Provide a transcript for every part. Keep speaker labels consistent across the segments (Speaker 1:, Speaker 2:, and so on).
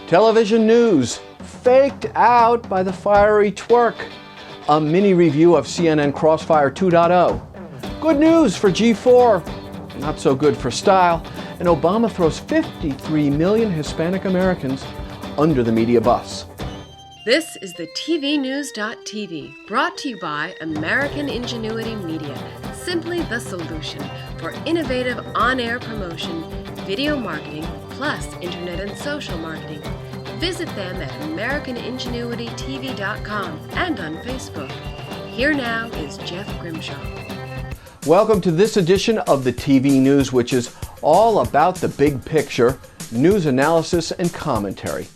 Speaker 1: Television news, faked out by the fiery Twerk. A mini review of CNN Crossfire 2.0. Good news for G4, not so good for style. And Obama throws 53 million Hispanic Americans under the media bus.
Speaker 2: This is the tvnews.tv, brought to you by American Ingenuity Media, simply the solution for innovative on-air promotion, video marketing, plus internet and social marketing. Visit them at AmericanIngenuityTV.com and on Facebook. Here now is Jeff Grimshaw.
Speaker 1: Welcome to this edition of the TV News, which is all about the big picture, news analysis and commentary.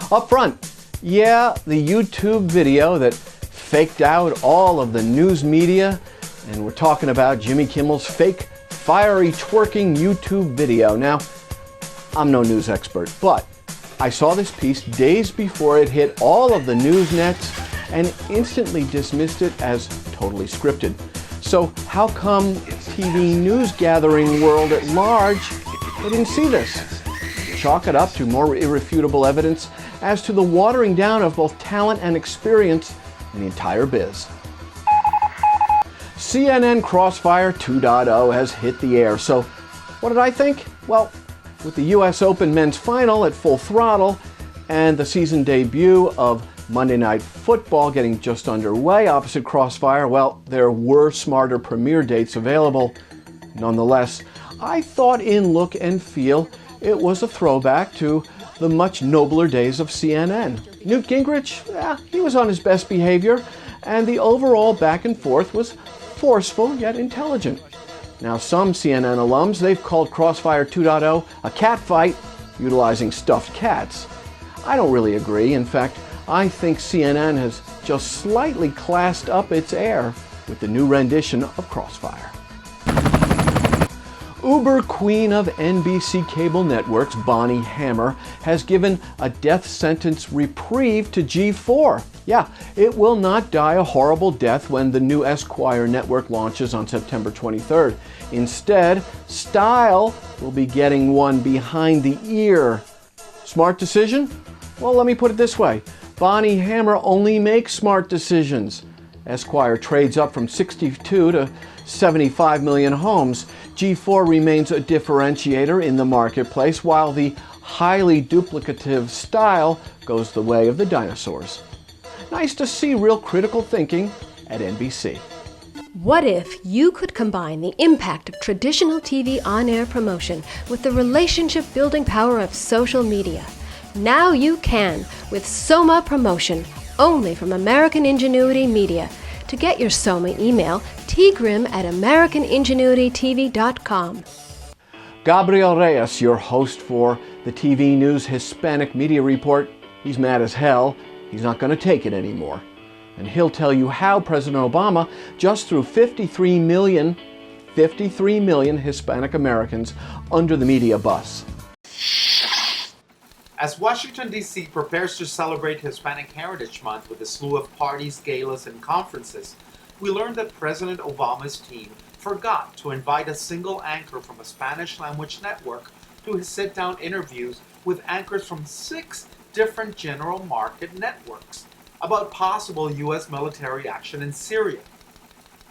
Speaker 1: Up front, yeah, the YouTube video that faked out all of the news media, and we're talking about Jimmy Kimmel's fake, fiery twerking YouTube video. Now, I'm no news expert, but I saw this piece days before it hit all of the news nets and instantly dismissed it as totally scripted. So how come TV news gathering world at large, they didn't see this? Chalk it up to more irrefutable evidence as to the watering down of both talent and experience in the entire biz. CNN Crossfire 2.0 has hit the air. So what did I think? Well, with the US Open men's final at full throttle and the season debut of Monday Night Football getting just underway opposite Crossfire, well, there were smarter premiere dates available. Nonetheless, I thought in look and feel it was a throwback to the much nobler days of CNN. Newt Gingrich, he was on his best behavior, and the overall back and forth was forceful yet intelligent. Now, some CNN alums, they've called Crossfire 2.0 a cat fight utilizing stuffed cats. I don't really agree. In fact, I think CNN has just slightly classed up its air with the new rendition of Crossfire. Uber queen of NBC cable networks, Bonnie Hammer, has given a death sentence reprieve to G4. Yeah, it will not die a horrible death when the new Esquire network launches on September 23rd. Instead, Style will be getting one behind the ear. Smart decision? Well, let me put it this way. Bonnie Hammer only makes smart decisions. Esquire trades up from 62 to 75 million homes. G4 remains a differentiator in the marketplace, while the highly duplicative Style goes the way of the dinosaurs. Nice to see real critical thinking at NBC.
Speaker 2: What if you could combine the impact of traditional TV on-air promotion with the relationship-building power of social media? Now you can with Soma Promotion, only from American Ingenuity Media. To get your Soma email, tgrim@AmericanIngenuityTV.com.
Speaker 1: Gabriel Reyes, your host for the TV News Hispanic Media Report, he's mad as hell. He's not going to take it anymore. And he'll tell you how President Obama just threw 53 million Hispanic Americans under the media bus.
Speaker 3: As Washington, D.C. prepares to celebrate Hispanic Heritage Month with a slew of parties, galas, and conferences, we learned that President Obama's team forgot to invite a single anchor from a Spanish-language network to his sit-down interviews with anchors from 6 different general market networks about possible U.S. military action in Syria.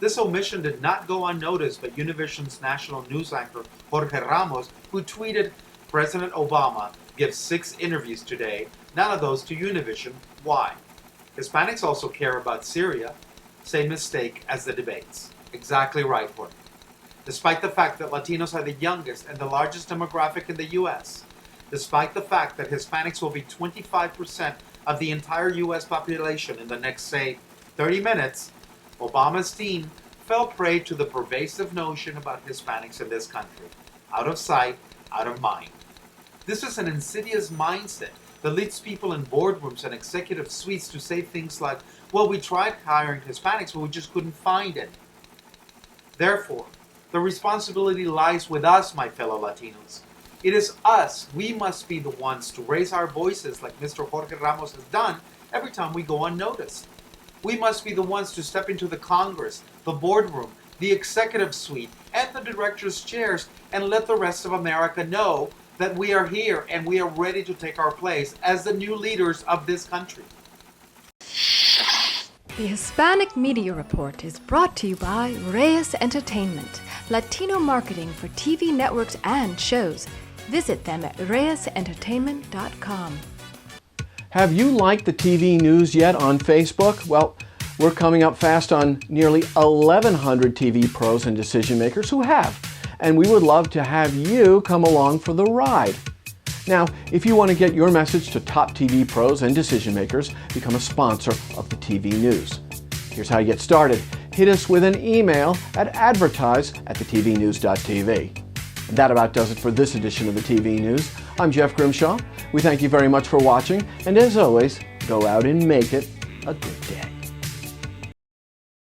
Speaker 3: This omission did not go unnoticed by Univision's national news anchor Jorge Ramos, who tweeted, "President Obama gives 6 interviews today, none of those to Univision. Why? Hispanics also care about Syria. Same mistake as the debates." Exactly right, Jorge. Despite the fact that Latinos are the youngest and the largest demographic in the U.S., despite the fact that Hispanics will be 25% of the entire U.S. population in the next, say, 30 minutes, Obama's team fell prey to the pervasive notion about Hispanics in this country. Out of sight, out of mind. This is an insidious mindset that leads people in boardrooms and executive suites to say things like, well, we tried hiring Hispanics, but we just couldn't find any. Therefore, the responsibility lies with us, my fellow Latinos. It is us. We must be the ones to raise our voices like Mr. Jorge Ramos has done every time we go unnoticed. We must be the ones to step into the Congress, the boardroom, the executive suite, and the directors' chairs and let the rest of America know that we are here and we are ready to take our place as the new leaders of this country.
Speaker 4: The Hispanic Media Report is brought to you by Reyes Entertainment, Latino marketing for TV networks and shows. Visit them at reyesentertainment.com.
Speaker 1: Have you liked the TV news yet on Facebook? Well, we're coming up fast on nearly 1,100 TV pros and decision makers who have, and we would love to have you come along for the ride. Now, if you want to get your message to top TV pros and decision makers, become a sponsor of the TV news. Here's how you get started. Hit us with an email at advertise@thetvnews.tv. And that about does it for this edition of the TV News. I'm Jeff Grimshaw. We thank you very much for watching, and as always, go out and make it a good day.